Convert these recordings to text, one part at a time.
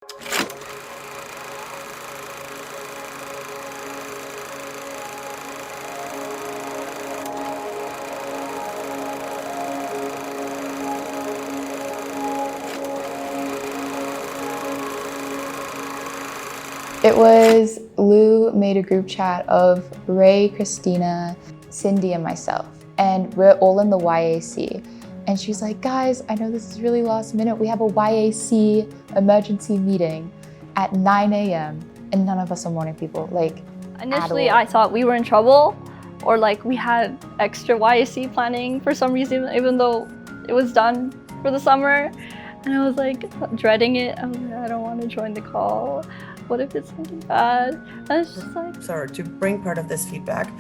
It was Lou made a group chat of Ray, Christina, Cindy, and myself, and we're all in the YAC. And she's like, guys, I know this is really last minute. We have a YAC emergency meeting at 9 a.m. and none of us are morning people. Like, initially, I thought we were in trouble, or like we had extra YAC planning for some reason, even though it was done for the summer. And I was like dreading it. I was like, I don't want to join the call. What if it's something bad? And it's just like... Sorry, to bring part of this feedback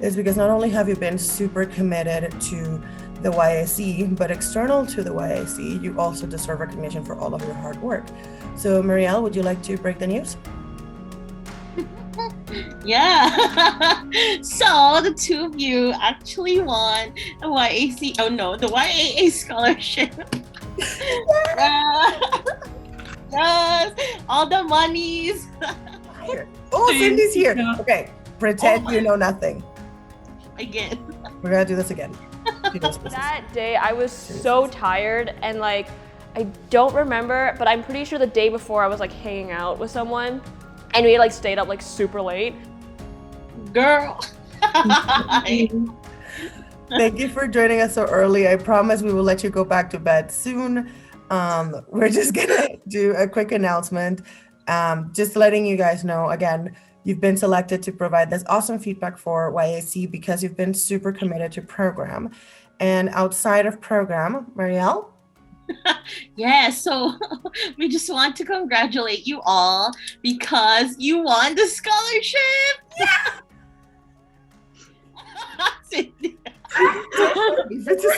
is because not only have you been super committed to the YAC, but external to the YAC, you also deserve recognition for all of your hard work. So Marielle, would you like to break the news? Yeah. So the two of you actually won the YAC, the YAA scholarship. Yes, all the monies. Oh, Cindy's here. Okay, pretend you know nothing. Again. We're gonna do this again. That day I was so tired and like, I don't remember, but I'm pretty sure the day before I was like hanging out with someone and we like stayed up like super late. Girl. Thank you for joining us so early. I promise we will let you go back to bed soon. We're just gonna do a quick announcement. Just letting you guys know, again, you've been selected to provide this awesome feedback for YAC because you've been super committed to program. And outside of program, Marielle? Yeah, so we just want to congratulate you all because you won the scholarship. Yeah.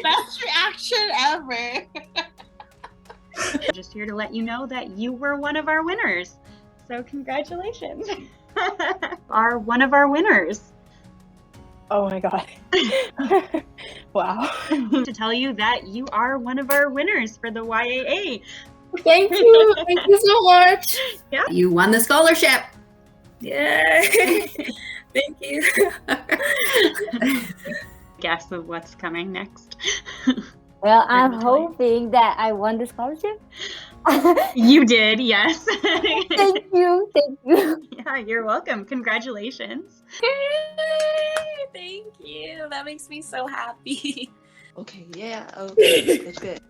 Best reaction ever. Just here to let you know that you were one of our winners. So congratulations. Are one of our winners. Oh my God. Wow. To tell you that you are one of our winners for the YAA. Thank you. Thank you so much. Yeah. You won the scholarship. Yay. Thank you. Guess of what's coming next. Well, I'm hoping that I won the scholarship. You did, yes. Thank you. Thank you. Yeah, you're welcome. Congratulations. Yay, thank you. That makes me so happy. Okay, yeah. Okay, good.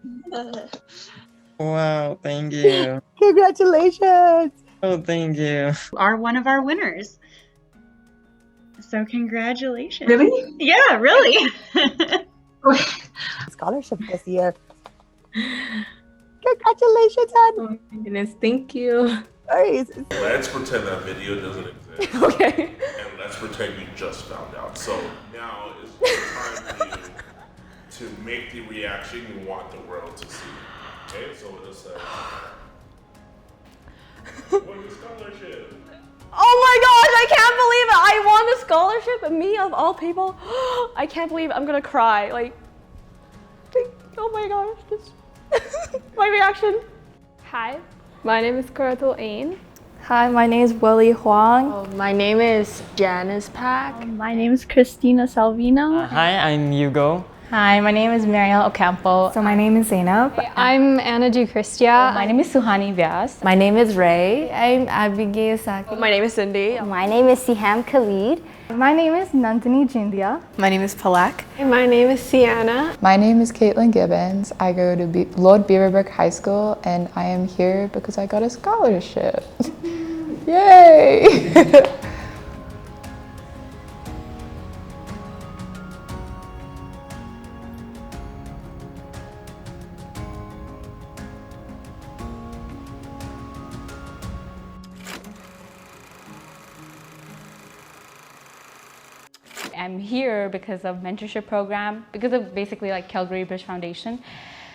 Wow, thank you. Congratulations. Oh, thank you. Are one of our winners. So congratulations. Really? Yeah, really. Scholarship this year. Congratulations, hon. Oh my goodness, thank you. Nice. Let's pretend that video doesn't exist. Okay. And let's pretend you just found out. So now is the time for you to make the reaction you want the world to see. Okay, so we'll just say, won the scholarship. Oh my gosh, I can't believe it. I won the scholarship and me of all people. I can't believe it. I'm gonna cry. Like, oh my gosh, this my reaction. Hi, my name is Karatul Ain. Hi, my name is Willie Huang. My name is Janice Pack. My name is Christina Salvino. Hi, I'm Hugo. Hi, my name is Marielle Ocampo. So my name is Zainab. I'm Anna Ducristia. My name is Suhani Vyas. My name is Ray. I'm Abigail Saki. My name is Cindy. My name is Siham Khalid. My name is Nandini Jindia. My name is Palak. My name is Sienna. My name is Caitlin Gibbons. I go to Lord Beaverbrook High School and I am here because I got a scholarship. Yay! I'm here because of mentorship program, because of basically like Calgary Bridge Foundation.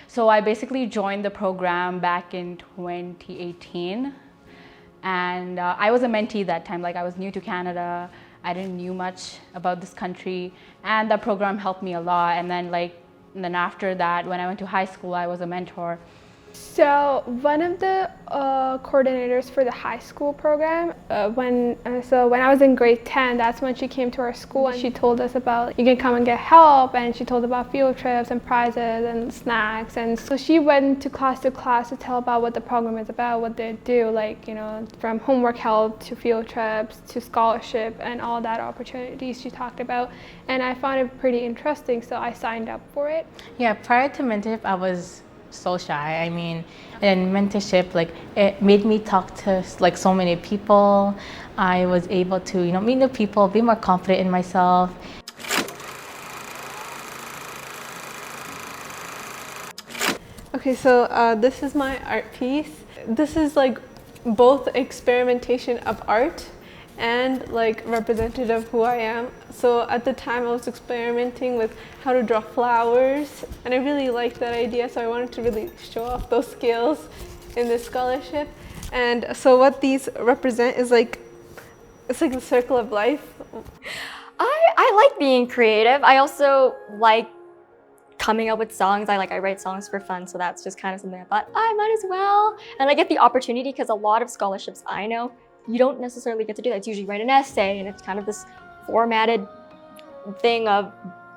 So I basically joined the program back in 2018. And I was a mentee that time, like I was new to Canada. I didn't know much about this country. And that program helped me a lot. And then after that, when I went to high school, I was a mentor. So one of the coordinators for the high school program, when I was in grade 10, that's when she came to our school and she told us about you can come and get help, and she told about field trips and prizes and snacks. And so she went to class to tell about what the program is about, what they do, like, you know, from homework help to field trips to scholarship and all that opportunities she talked about. And I found it pretty interesting, so I signed up for it. Yeah, prior to mentorship, I was so shy. I mean, in mentorship, like, it made me talk to like so many people. I was able to, you know, meet new people, be more confident in myself. Okay, so this is my art piece. This is like both experimentation of art and like representative of who I am. So at the time I was experimenting with how to draw flowers, and I really liked that idea, so I wanted to really show off those skills in this scholarship. And so what these represent is like, it's like the circle of life. I like being creative. I also like coming up with songs. I write songs for fun, so that's just kind of something I thought I might as well. And I get the opportunity because a lot of scholarships I know, you don't necessarily get to do that. It's usually write an essay, and it's kind of this formatted thing of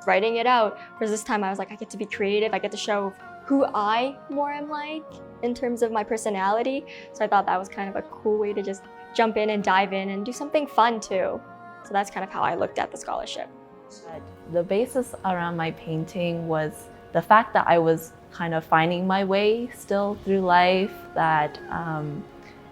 writing it out. Whereas this time I was like, I get to be creative. I get to show who I more am like in terms of my personality. So I thought that was kind of a cool way to just jump in and dive in and do something fun too. So that's kind of how I looked at the scholarship. The basis around my painting was the fact that I was kind of finding my way still through life, that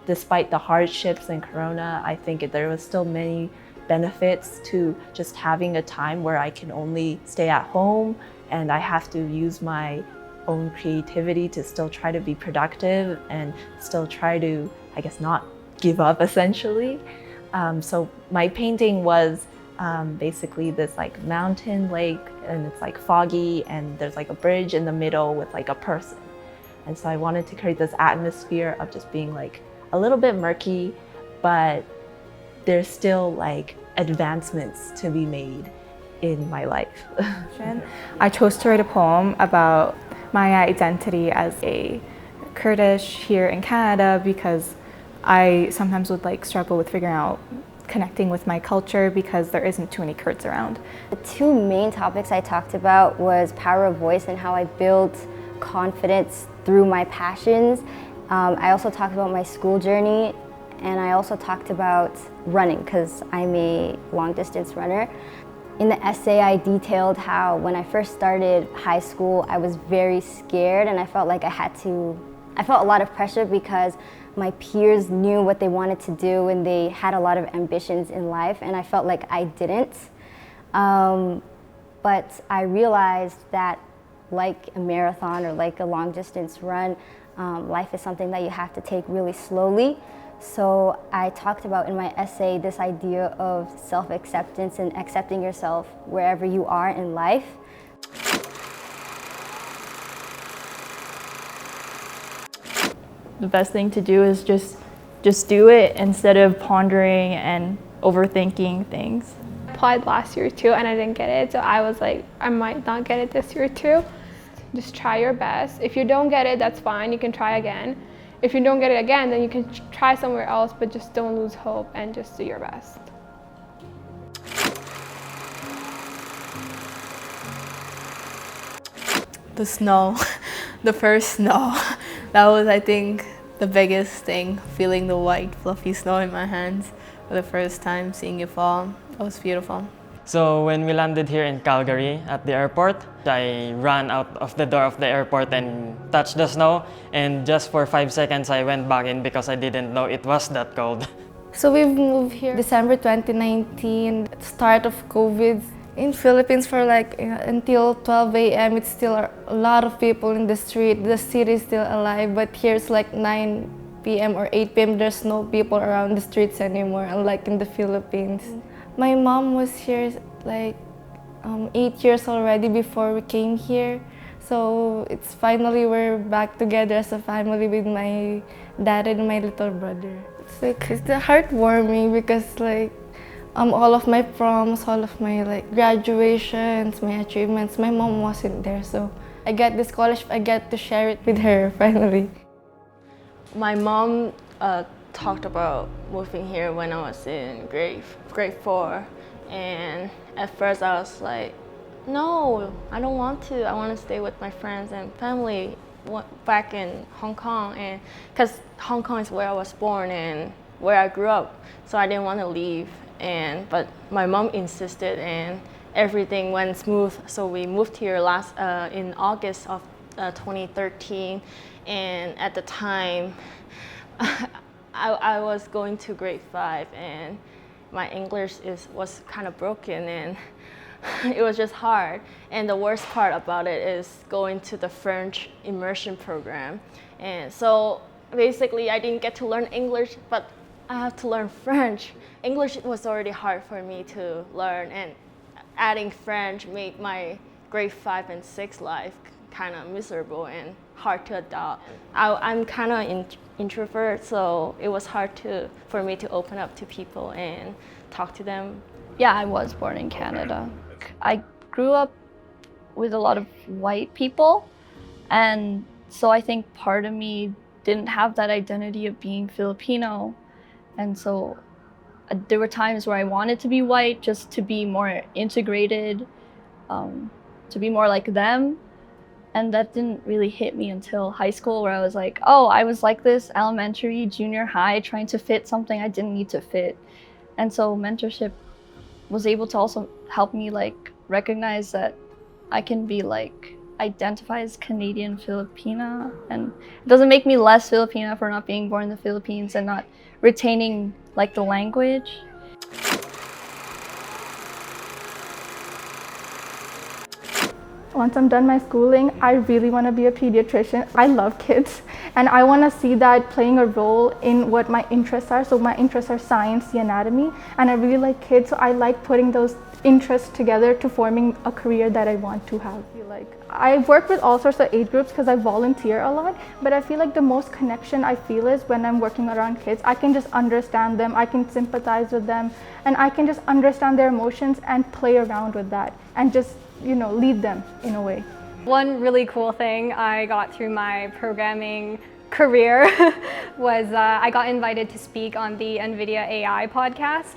despite the hardships and Corona, I think there was still many benefits to just having a time where I can only stay at home and I have to use my own creativity to still try to be productive and still try to, I guess, not give up essentially. So my painting was basically this like mountain lake, and it's like foggy, and there's like a bridge in the middle with like a person. And so I wanted to create this atmosphere of just being like a little bit murky, but there's still like advancements to be made in my life. I chose to write a poem about my identity as a Kurdish here in Canada because I sometimes would like struggle with figuring out connecting with my culture because there isn't too many Kurds around. The two main topics I talked about was power of voice and how I built confidence through my passions. I also talked about my school journey, and I also talked about running because I'm a long distance runner. In the essay, I detailed how when I first started high school, I was very scared, and I felt like I felt a lot of pressure because my peers knew what they wanted to do and they had a lot of ambitions in life, and I felt like I didn't. But I realized that like a marathon or like a long distance run, life is something that you have to take really slowly. So I talked about in my essay this idea of self-acceptance and accepting yourself wherever you are in life. The best thing to do is just do it instead of pondering and overthinking things. I applied last year too, and I didn't get it, so I was like, I might not get it this year too. Just try your best. If you don't get it, that's fine, you can try again. If you don't get it again, then you can try somewhere else, but just don't lose hope and just do your best. The snow, the first snow. That was, I think, the biggest thing, feeling the white fluffy snow in my hands for the first time, seeing it fall. It was beautiful. So when we landed here in Calgary at the airport, I ran out of the door of the airport and touched the snow, and just for 5 seconds I went back in because I didn't know it was that cold. So we've moved here December 2019, start of COVID. In Philippines for like until 12 a.m. it's still a lot of people in the street. The city is still alive, but here it's like 9 p.m. or 8 p.m. there's no people around the streets anymore, unlike in the Philippines. My mom was here like 8 years already before we came here. So it's finally we're back together as a family with my dad and my little brother. It's heartwarming because like all of my proms, all of my like graduations, my achievements, my mom wasn't there. So I get this scholarship, I get to share it with her finally. My mom talked about moving here when I was in grade 4, and at first I was like, no, I don't want to. I want to stay with my friends and family back in Hong Kong, and because Hong Kong is where I was born and where I grew up, so I didn't want to leave. But my mom insisted, and everything went smooth. So we moved here in August of 2013, and at the time, I was going to grade 5, and my English was kind of broken, and it was just hard. And the worst part about it is going to the French immersion program. And so basically I didn't get to learn English, but I have to learn French. English was already hard for me to learn, and adding French made my grade 5 and 6 life kind of miserable and hard to adopt. I'm kind of introvert, so it was hard for me to open up to people and talk to them. Yeah, I was born in Canada. I grew up with a lot of white people, and so I think part of me didn't have that identity of being Filipino, and so there were times where I wanted to be white just to be more integrated, to be more like them, and that didn't really hit me until high school, where I was like, oh, I was like this elementary, junior high, trying to fit something I didn't need to fit. And so mentorship was able to also help me like recognize that I can be like identify as Canadian Filipina, and it doesn't make me less Filipina for not being born in the Philippines and not retaining like the language. Once I'm done my schooling, I really want to be a pediatrician. I love kids, and I want to see that playing a role in what my interests are. So my interests are science, the anatomy, and I really like kids, so I like putting those interests together to forming a career that I want to have. I work with all sorts of age groups because I volunteer a lot, but I feel like the most connection I feel is when I'm working around kids. I can just understand them, I can sympathize with them, and I can just understand their emotions and play around with that and just, lead them in a way. One really cool thing I got through my programming career was I got invited to speak on the NVIDIA AI podcast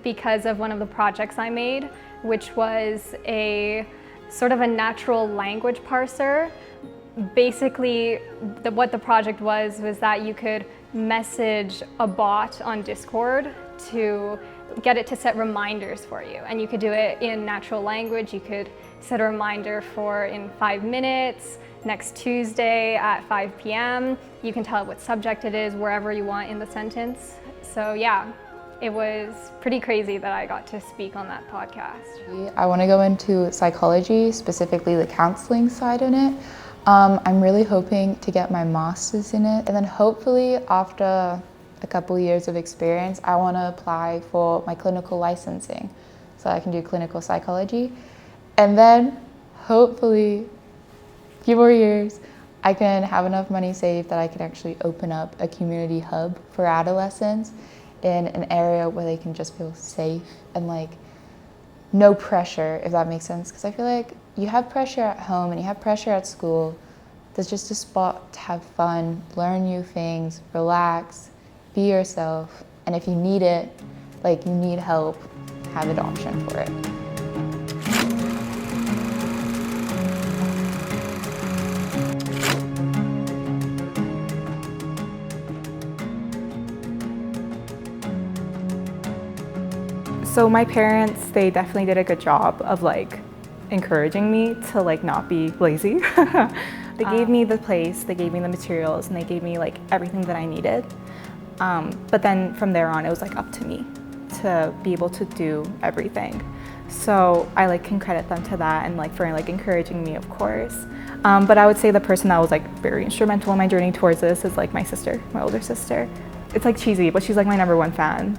because of one of the projects I made, which was a sort of a natural language parser. Basically, what the project was that you could message a bot on Discord to get it to set reminders for you. And you could do it in natural language. You could set a reminder for in 5 minutes, next Tuesday at 5 p.m. You can tell it what subject it is, wherever you want in the sentence. So yeah, it was pretty crazy that I got to speak on that podcast. I want to go into psychology, specifically the counseling side in it. I'm really hoping to get my master's in it, and then hopefully after a couple years of experience, I want to apply for my clinical licensing so I can do clinical psychology. And then hopefully a few more years, I can have enough money saved that I can actually open up a community hub for adolescents in an area where they can just feel safe and like no pressure, if that makes sense. Because I feel like you have pressure at home and you have pressure at school. There's just a spot to have fun, learn new things, relax, be yourself. And if you need it, like you need help, have an option for it. So my parents, they definitely did a good job of like encouraging me to like not be lazy. They gave me the place, they gave me the materials, and they gave me like everything that I needed. But then from there on, it was like up to me to be able to do everything. So I like can credit them to that and like for like encouraging me, of course. But I would say the person that was like very instrumental in my journey towards this is like my sister, my older sister. It's like cheesy, but she's like my #1 fan.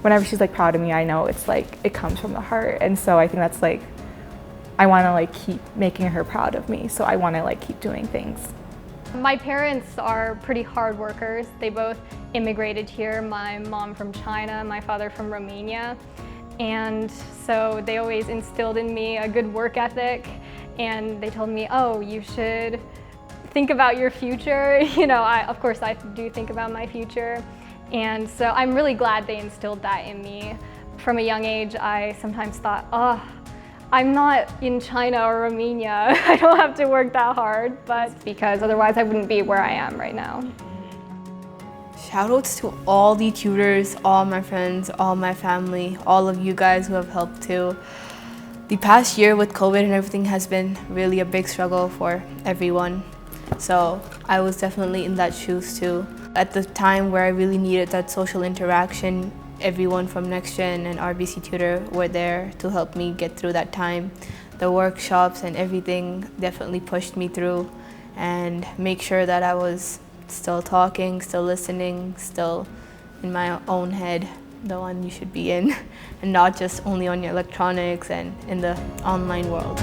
Whenever she's like proud of me, I know it's like, it comes from the heart. And so I think that's like, I want to like keep making her proud of me. So I want to like keep doing things. My parents are pretty hard workers. They both immigrated here, my mom from China, my father from Romania. And so they always instilled in me a good work ethic and they told me, oh, you should think about your future. You know, of course I do think about my future. And so I'm really glad they instilled that in me. From a young age, I sometimes thought, oh, I'm not in China or Romania. I don't have to work that hard, but because otherwise I wouldn't be where I am right now. Shoutouts to all the tutors, all my friends, all my family, all of you guys who have helped too. The past year with COVID and everything has been really a big struggle for everyone. So I was definitely in that shoes too. At the time where I really needed that social interaction, everyone from NextGen and RBC Tutor were there to help me get through that time. The workshops and everything definitely pushed me through and make sure that I was still talking, still listening, still in my own head, the one you should be in, and not just only on your electronics and in the online world.